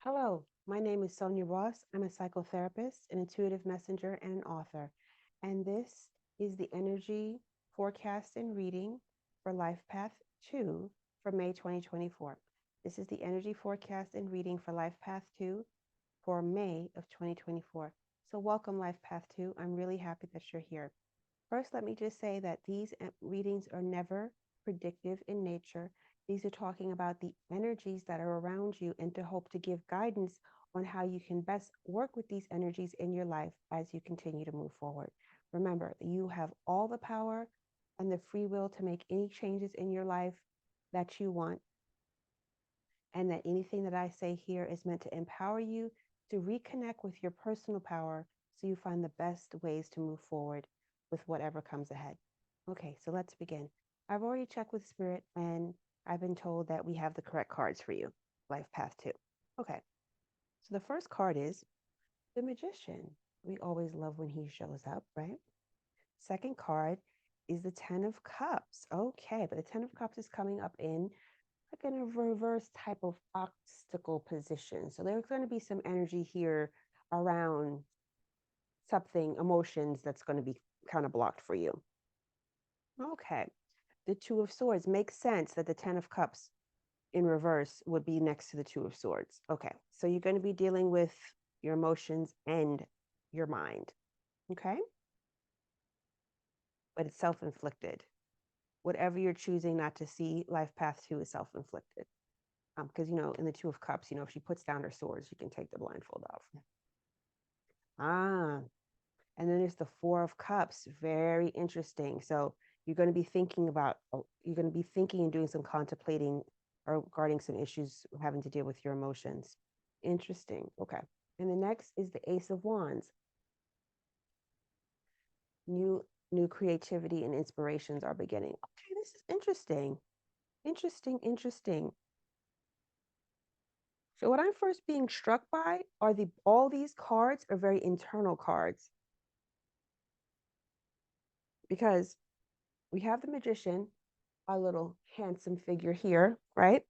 Hello, my name is Sonia Ross. I'm a psychotherapist, an intuitive messenger, and an author. And this is the energy forecast and reading for Life Path 2 for May 2024. This is the energy forecast and reading for Life Path 2 for May of 2024. So, welcome, Life Path 2. I'm really happy that you're here. First, let me just say that these readings are never predictive in nature. These are talking about the energies that are around you and to hope to give guidance on how you can best work with these energies in your life as you continue to move forward. Remember, you have all the power and the free will to make any changes in your life that you want, and that anything that I say here is meant to empower you to reconnect with your personal power so you find the best ways to move forward with whatever comes ahead. Okay, so let's begin. I've already checked with Spirit and I've been told that we have the correct cards for you. Life Path 2. Okay, so the first card is the Magician. We always love when he shows up, right? Second card is the Ten of Cups. Okay, but the Ten of Cups is coming up in like in a reverse type of obstacle position. So there's going to be some energy here around something, emotions that's going to be kind of blocked for you. Okay. The Two of Swords makes sense that the Ten of Cups in reverse would be next to the Two of Swords. Okay. So you're going to be dealing with your emotions and your mind. Okay. But it's self inflicted. Whatever you're choosing not to see, life path 2 is self inflicted. Because, in the Two of Cups, if she puts down her swords, she can take the blindfold off. Ah, and then there's the Four of Cups. Very interesting. So you're going to be thinking and doing some contemplating regarding some issues having to deal with your emotions. Interesting. Okay. And the next is the Ace of Wands. New creativity and inspirations are beginning. Okay, this is interesting. Interesting. So what I'm first being struck by are all these cards are very internal cards, because we have the Magician, our little handsome figure here, right?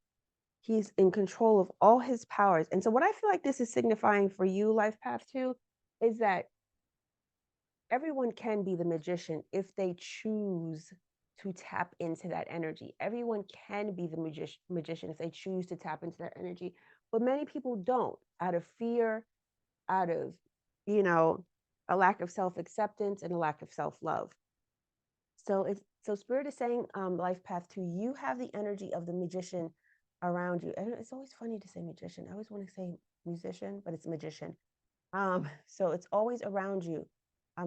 He's in control of all his powers. And so what I feel like this is signifying for you, Life Path 2, is that everyone can be the magician if they choose to tap into that energy. Everyone can be the magician if they choose to tap into that energy. But many people don't, out of fear, out of, a lack of self-acceptance and a lack of self-love. So Spirit is saying, Life Path 2, you have the energy of the magician around you. And it's always funny to say magician. I always want to say musician, but it's magician. So it's always around you.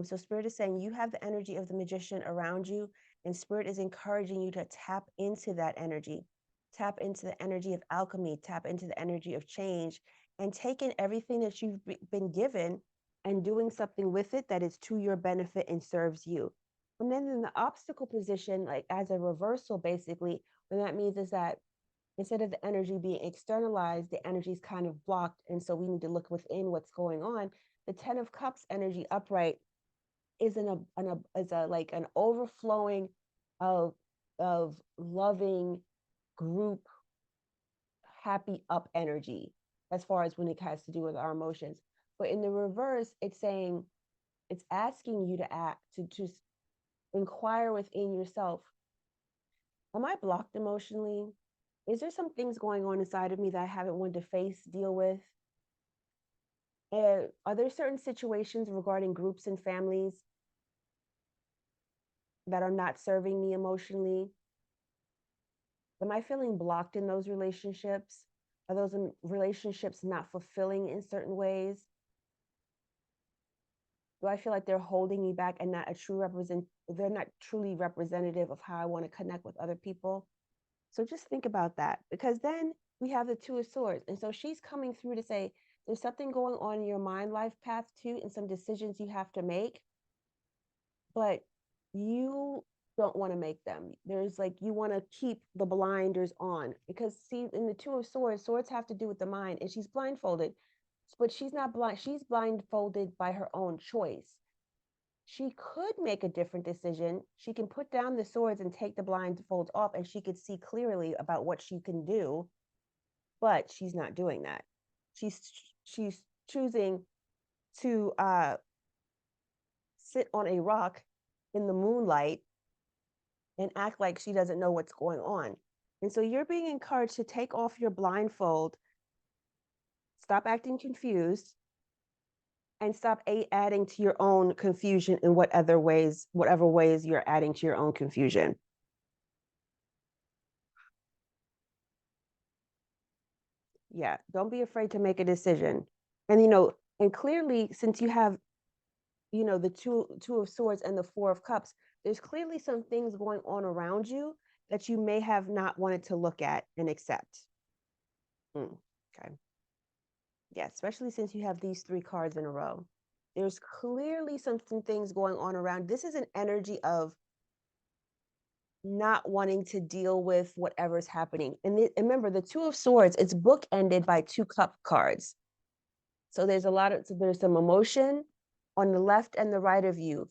So Spirit is saying you have the energy of the magician around you, and Spirit is encouraging you to tap into that energy, tap into the energy of alchemy, tap into the energy of change, and take in everything that you've been given and doing something with it that is to your benefit and serves you. And then in the obstacle position, like as a reversal, basically, what that means is that instead of the energy being externalized, the energy is kind of blocked. And so we need to look within what's going on. The Ten of Cups energy upright is like an overflowing of loving group happy up energy, as far as when it has to do with our emotions. But in the reverse, it's asking you to act, to inquire within yourself. Am I blocked emotionally? Is there some things going on inside of me that I haven't wanted to face, deal with? Are there certain situations regarding groups and families that are not serving me emotionally? Am I feeling blocked in those relationships? Are those relationships not fulfilling in certain ways? Do I feel like they're holding me back and they're not truly representative of how I want to connect with other people? So just think about that, because then we have the Two of Swords. And so she's coming through to say, there's something going on in your mind life path 2 and some decisions you have to make, but you don't want to make them. There's like, you want to keep the blinders on, because see, in the Two of Swords, swords have to do with the mind, and she's blindfolded, but she's not blind. She's blindfolded by her own choice. She could make a different decision. She can put down the swords and take the blindfolds off, and she could see clearly about what she can do, but she's not doing that. she's choosing to sit on a rock in the moonlight and act like she doesn't know what's going on. And so you're being encouraged to take off your blindfold, stop acting confused, and stop adding to your own confusion in whatever ways you're adding to your own confusion. Yeah, don't be afraid to make a decision. And and clearly, since you have the two of swords and the four of cups, there's clearly some things going on around you that you may have not wanted to look at and accept. Okay. Yeah, especially since you have these three cards in a row. There's clearly some things going on around. This is an energy of not wanting to deal with whatever's happening. And remember, the two of swords, it's bookended by two cup cards. So there's some emotion on the left and the right of you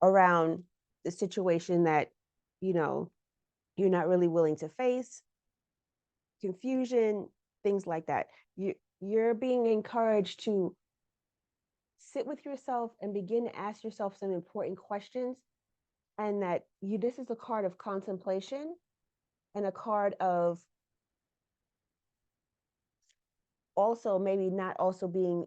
around the situation that, you're not really willing to face, confusion, things like that. You're being encouraged to sit with yourself and begin to ask yourself some important questions, and that this is a card of contemplation and a card of also maybe not also being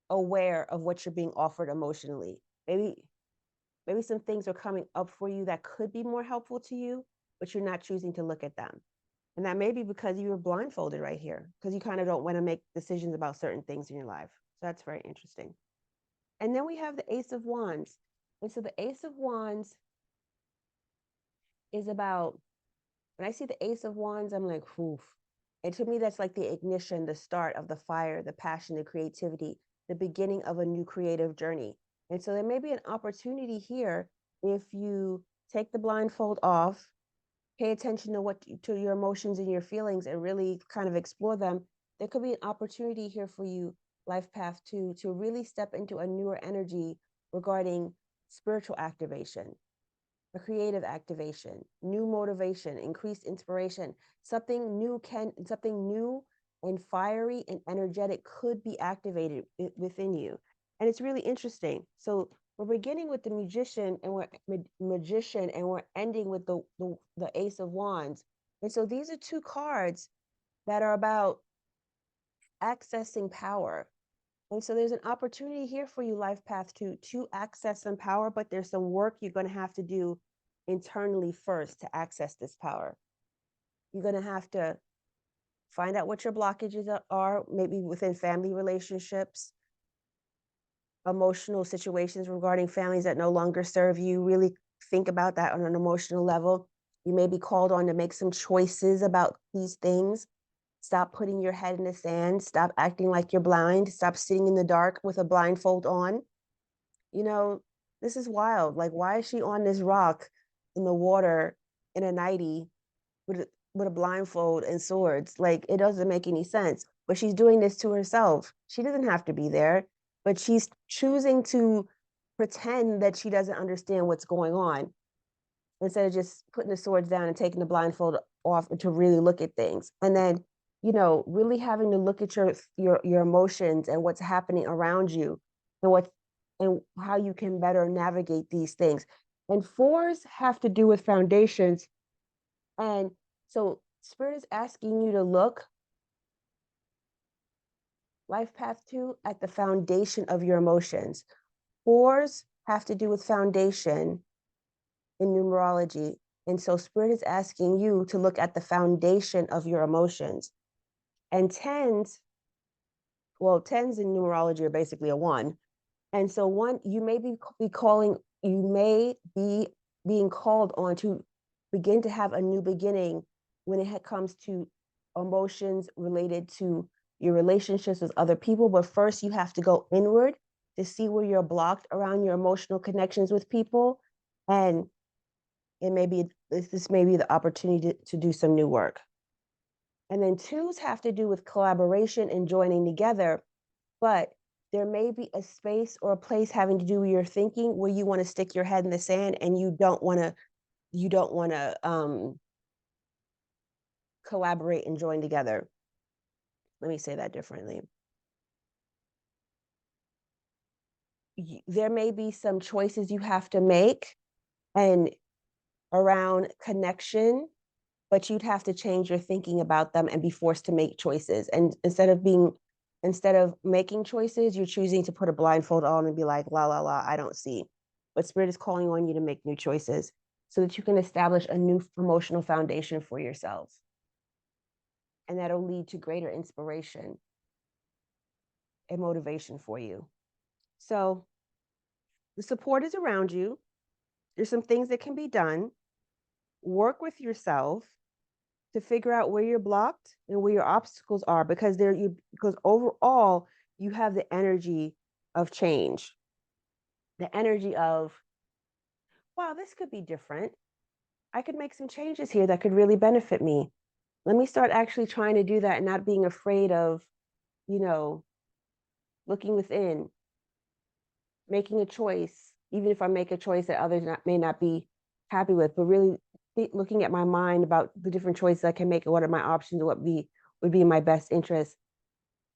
aware of what you're being offered emotionally. Maybe some things are coming up for you that could be more helpful to you, but you're not choosing to look at them. And that may be because you were blindfolded right here, because you kind of don't want to make decisions about certain things in your life. So that's very interesting. And then we have the Ace of Wands. And so the Ace of Wands is about, when I see the Ace of Wands, I'm like, oof. And to me, that's like the ignition, the start of the fire, the passion, the creativity, the beginning of a new creative journey. And so there may be an opportunity here if you take the blindfold off, pay attention to your emotions and your feelings, and really kind of explore them. There could be an opportunity here for you, life path 2, to really step into a newer energy regarding spiritual activation, a creative activation, new motivation, increased inspiration. Something new and fiery and energetic could be activated within you. And it's really interesting. So we're beginning with the magician, and we're ending with the Ace of Wands. And so these are two cards that are about accessing power. And so there's an opportunity here for you, life path to access some power, but there's some work you're going to have to do internally first to access this power. You're going to have to find out what your blockages are, maybe within family relationships, emotional situations regarding families that no longer serve you. Really think about that on an emotional level. You may be called on to make some choices about these things. Stop putting your head in the sand. Stop acting like you're blind. Stop sitting in the dark with a blindfold on. This is wild. Like, why is she on this rock in the water in a nightie with a blindfold and swords? Like, it doesn't make any sense. But she's doing this to herself. She doesn't have to be there, but she's choosing to pretend that she doesn't understand what's going on, instead of just putting the swords down and taking the blindfold off to really look at things. And then, really having to look at your emotions and what's happening around you, and how you can better navigate these things. And fours have to do with foundations. And so Spirit is asking you to look, life path 2, at the foundation of your emotions. Fours have to do with foundation in numerology. And so Spirit is asking you to look at the foundation of your emotions. And tens in numerology are basically a 1. And so you may be being called on to begin to have a new beginning when it comes to emotions related to your relationships with other people. But first, you have to go inward to see where you're blocked around your emotional connections with people. And this may be the opportunity to do some new work. And then twos have to do with collaboration and joining together, but there may be a space or a place having to do with your thinking where you want to stick your head in the sand, and you don't want to collaborate and join together. let me say that differently. There may be some choices you have to make and around connection, but you'd have to change your thinking about them and be forced to make choices. And instead of making choices, you're choosing to put a blindfold on and be like, la la la, I don't see. But spirit is calling on you to make new choices so that you can establish a new emotional foundation for yourself. And that'll lead to greater inspiration and motivation for you. So the support is around you. There's some things that can be done. Work with yourself to figure out where you're blocked and where your obstacles are, because because overall you have the energy of change, the energy of, wow, this could be different. I could make some changes here that could really benefit me. Let me start actually trying to do that and not being afraid of, you know, looking within, making a choice, even if I make a choice that others may not be happy with, but really looking at my mind about the different choices I can make and what are my options, what would be in my best interest.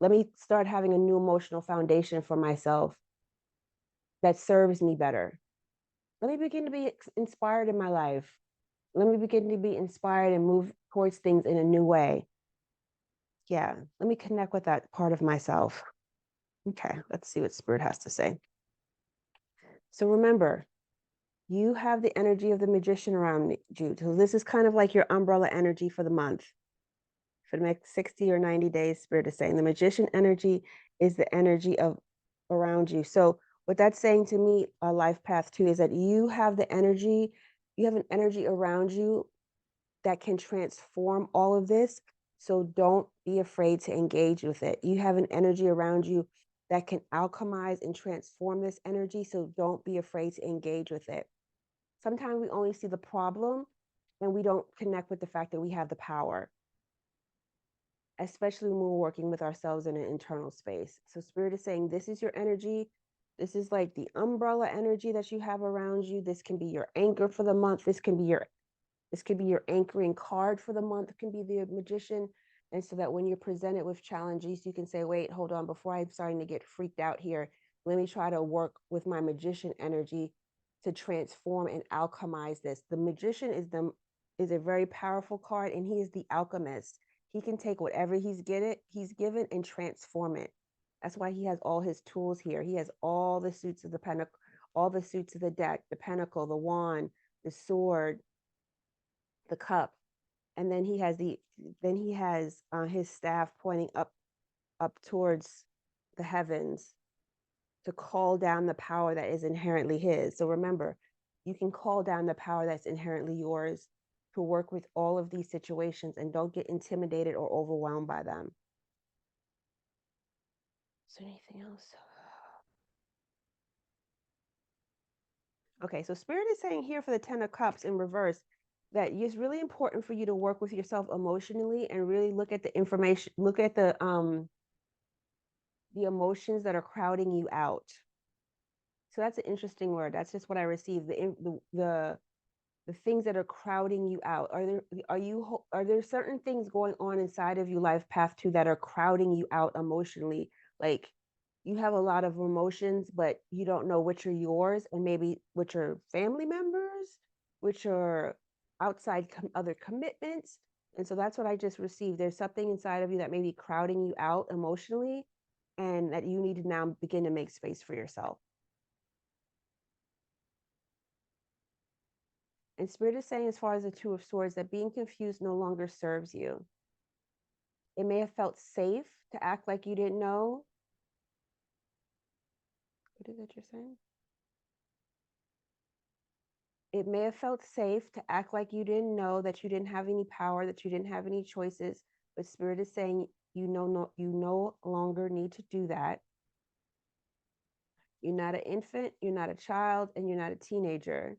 Let me start having a new emotional foundation for myself that serves me better. Let me begin to be inspired in my life. Let me begin to be inspired and move towards things in a new way. Yeah, let me connect with that part of myself. Okay, let's see what Spirit has to say. So remember, you have the energy of the magician around you. So this is kind of like your umbrella energy for the month. For the next 60 or 90 days, Spirit is saying the magician energy is the energy of around you. So what that's saying to me, life path 2, is that you have the energy, you have an energy around you that can transform all of this. So don't be afraid to engage with it. You have an energy around you that can alchemize and transform this energy. So don't be afraid to engage with it. Sometimes we only see the problem and we don't connect with the fact that we have the power, especially when we're working with ourselves in an internal space. So Spirit is saying, this is your energy. This is like the umbrella energy that you have around you. This can be your anchor for the month. This could be your anchoring card for the month. It can be the magician. And so that when you're presented with challenges, you can say, wait, hold on, before I'm starting to get freaked out here, let me try to work with my magician energy to transform and alchemize this. The magician is a very powerful card, and he is the alchemist. He can take whatever he's given and transform it. That's why he has all his tools here. He has all the suits of the pentacle, all the suits of the deck, the pentacle, the wand, the sword, the cup, and then he has his staff pointing up towards the heavens to call down the power that is inherently his. So remember, you can call down the power that's inherently yours to work with all of these situations, and don't get intimidated or overwhelmed by them. Is there anything else? Okay, so Spirit is saying here for the 10 of Cups in reverse that it's really important for you to work with yourself emotionally and really look at the information, look at the emotions that are crowding you out. So that's an interesting word. That's just what I received. The things that are crowding you out. Are there certain things going on inside of you, life path 2, that are crowding you out emotionally? Like you have a lot of emotions, but you don't know which are yours, and maybe which are family members, which are outside other commitments. And so that's what I just received. There's something inside of you that may be crowding you out emotionally, and that you need to now begin to make space for yourself. And Spirit is saying, as far as the Two of Swords, that being confused no longer serves you. It may have felt safe to act like you didn't know. What is it you're saying? It may have felt safe to act like you didn't know, that you didn't have any power, that you didn't have any choices. But Spirit is saying you no longer need to do that. You're not an infant, you're not a child, and you're not a teenager.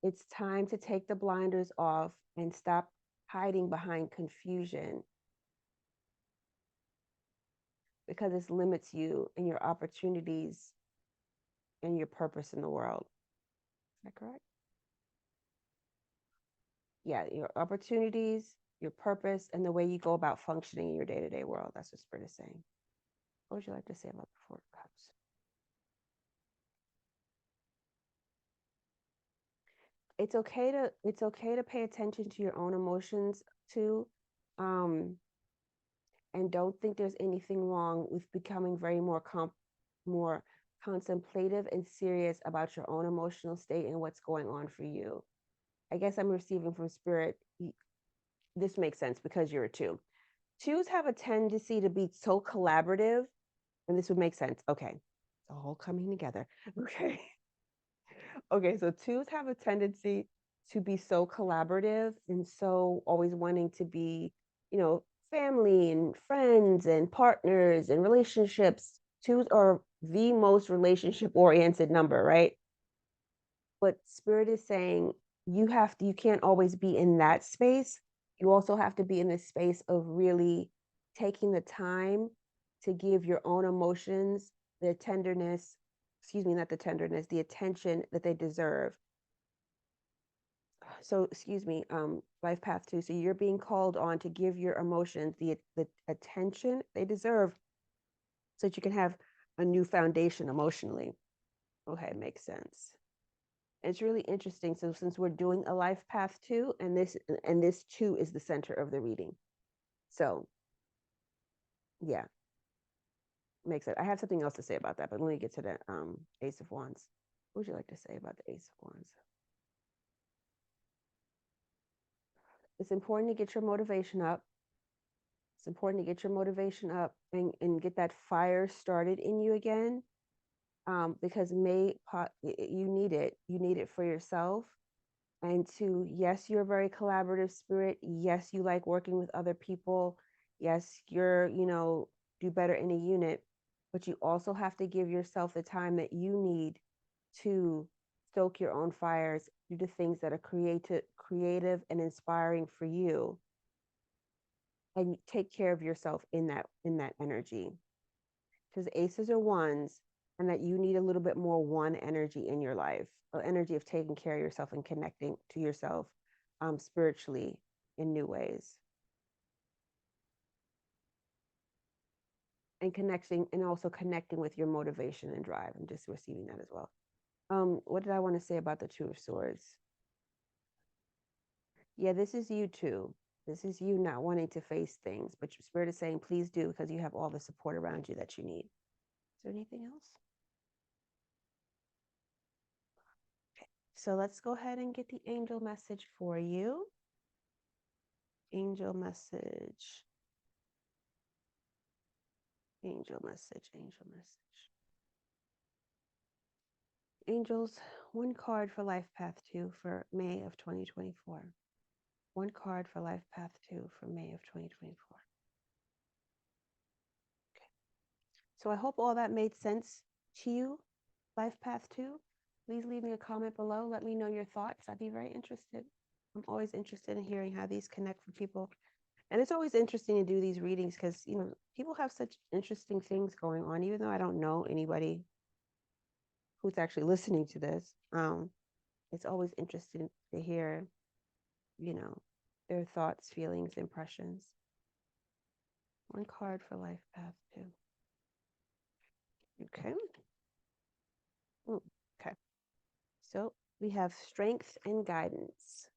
It's time to take the blinders off and stop hiding behind confusion, because it limits you and your opportunities and your purpose in the world. Is that correct? Yeah, your opportunities your purpose, and the way you go about functioning in your day-to-day world. That's what Spirit is saying. What would you like to say about the Four of Cups? It's okay to pay attention to your own emotions too. Um, and don't think there's anything wrong with becoming very more contemplative and serious about your own emotional state and what's going on for you. I guess I'm receiving from Spirit. This makes sense because you're a two. Twos have a tendency to be so collaborative, and this would make sense. Okay, it's all coming together. Okay. Okay, so twos have a tendency to be so collaborative and so always wanting to be, family and friends and partners and relationships. Twos are the most relationship oriented number, right? But Spirit is saying you can't always be in that space. You also have to be in this space of really taking the time to give your own emotions the tenderness, excuse me, not the tenderness, the attention that they deserve. So, excuse me, life path two. So you're being called on to give your emotions the attention they deserve so that you can have a new foundation emotionally. Okay, makes sense. It's really interesting. So since we're doing a life path two, and this two is the center of the reading. So yeah, makes sense. I have something else to say about that, but let me get to the Ace of Wands. What would you like to say about the Ace of Wands? It's important to get your motivation up. It's important to get your motivation up and get that fire started in you again. Because you need it. You need it for yourself. And yes, you're a very collaborative spirit. Yes, you like working with other people. Yes, do better in a unit, but you also have to give yourself the time that you need to stoke your own fires, do the things that are creative and inspiring for you, and take care of yourself in that energy. Because aces are ones, and that you need a little bit more one energy in your life, an energy of taking care of yourself and connecting to yourself spiritually in new ways, and also connecting with your motivation and drive. I'm just receiving that as well. What did I want to say about the Two of Swords? Yeah, this is you too. This is you not wanting to face things, but your spirit is saying, please do, because you have all the support around you that you need. Is there anything else? Okay, so let's go ahead and get the angel message for you. Angel message. Angel message. Angel message. Angels, one card for Life Path 2 for May of 2024. One card for Life Path 2 for May of 2024. Okay. So I hope all that made sense to you, Life Path 2. Please leave me a comment below. Let me know your thoughts. I'd be very interested. I'm always interested in hearing how these connect for people. And it's always interesting to do these readings because, people have such interesting things going on, even though I don't know anybody who's actually listening to this. It's always interesting to hear, you know, their thoughts, feelings, impressions. One card for Life Path 2. Okay. Ooh, okay. So we have strength and guidance.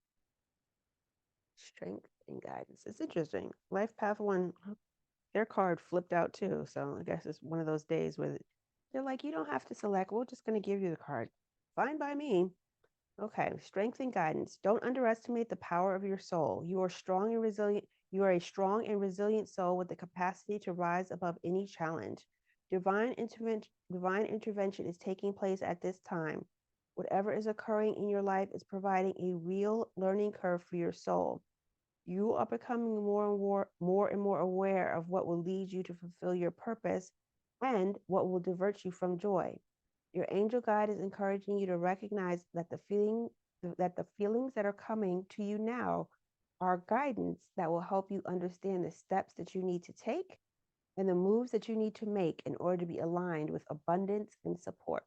Strength and guidance. It's interesting. Life Path 1, their card flipped out too. So I guess it's one of those days where they're like, you don't have to select. We're just going to give you the card. Fine by me. Okay. Strength and guidance. Don't underestimate the power of your soul. You are strong and resilient. You are a strong and resilient soul with the capacity to rise above any challenge. Divine intervention is taking place at this time. Whatever is occurring in your life is providing a real learning curve for your soul. You are becoming more and more aware of what will lead you to fulfill your purpose and what will divert you from joy. Your angel guide is encouraging you to recognize that the feelings that are coming to you now are guidance that will help you understand the steps that you need to take and the moves that you need to make in order to be aligned with abundance and support.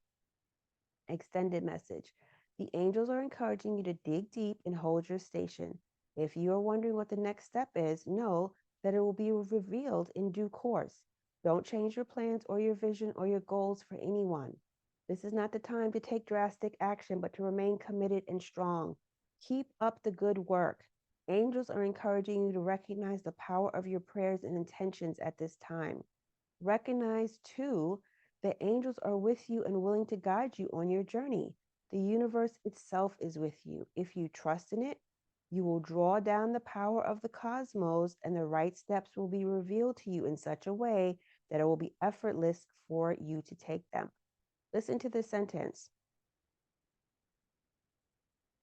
Extended message. The angels are encouraging you to dig deep and hold your station. If you're wondering what the next step is, know that it will be revealed in due course. Don't change your plans or your vision or your goals for anyone. This is not the time to take drastic action, but to remain committed and strong. Keep up the good work. Angels are encouraging you to recognize the power of your prayers and intentions at this time. Recognize, too, that angels are with you and willing to guide you on your journey. The universe itself is with you. If you trust in it, you will draw down the power of the cosmos, and the right steps will be revealed to you in such a way that it will be effortless for you to take them. Listen to this sentence.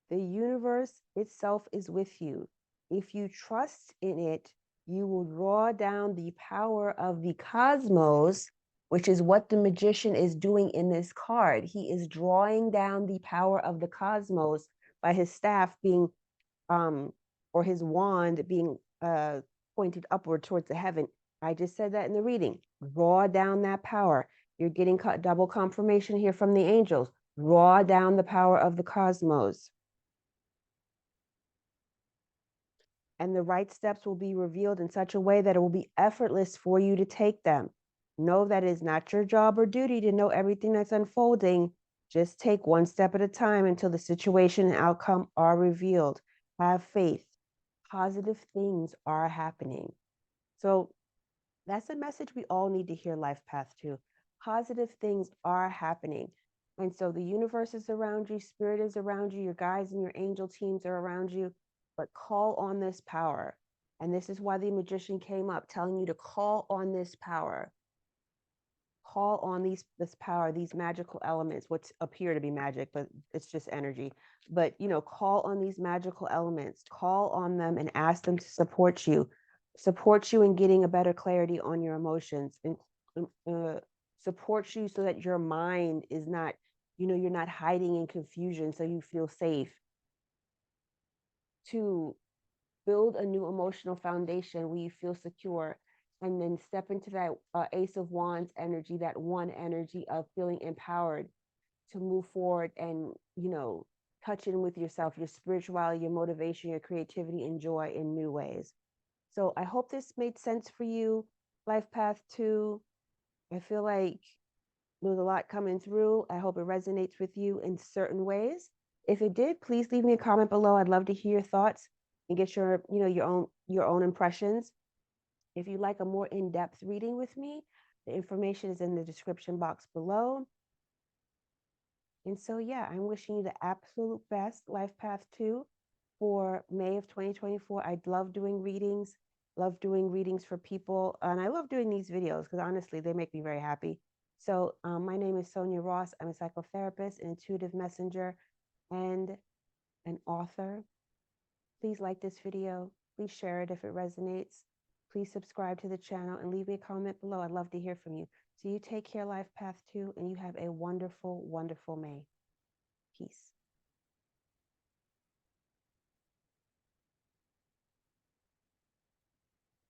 The universe itself is with you. If you trust in it, you will draw down the power of the cosmos, which is what the magician is doing in this card. He is drawing down the power of the cosmos by his staff being, or his wand being pointed upward towards the heaven. I just said that in the reading. Draw down that power. You're getting double confirmation here from the angels. Draw down the power of the cosmos. And the right steps will be revealed in such a way that it will be effortless for you to take them. Know that it is not your job or duty to know everything that's unfolding. Just take one step at a time until the situation and outcome are revealed. Have faith. Positive things are happening. So that's a message we all need to hear, Life Path 2. Positive things are happening. And so the universe is around you, spirit is around you, your guides and your angel teams are around you, but call on this power. And this is why the magician came up, telling you to call on this power. Call on this power, these magical elements, what appear to be magic, but it's just energy. But, call on these magical elements, call on them and ask them to support you in getting a better clarity on your emotions, and support you so that your mind is not, you're not hiding in confusion, so you feel safe to build a new emotional foundation where you feel secure, and then step into that Ace of Wands energy, that one energy of feeling empowered to move forward and, touch in with yourself, your spirituality, your motivation, your creativity, and joy in new ways. So I hope this made sense for you, Life Path 2. I feel like there's a lot coming through. I hope it resonates with you in certain ways. If it did, please leave me a comment below. I'd love to hear your thoughts and get your, your own impressions. If you'd like a more in-depth reading with me, the information is in the description box below. And so, yeah, I'm wishing you the absolute best, Life Path 2, for May of 2024. I love doing readings for people. And I love doing these videos because honestly, they make me very happy. So my name is Sonia Ross. I'm a psychotherapist, an intuitive messenger, and an author. Please like this video. Please share it if it resonates. Please subscribe to the channel and leave me a comment below. I'd love to hear from you. So you take care, Life Path 2, and you have a wonderful, wonderful May. Peace.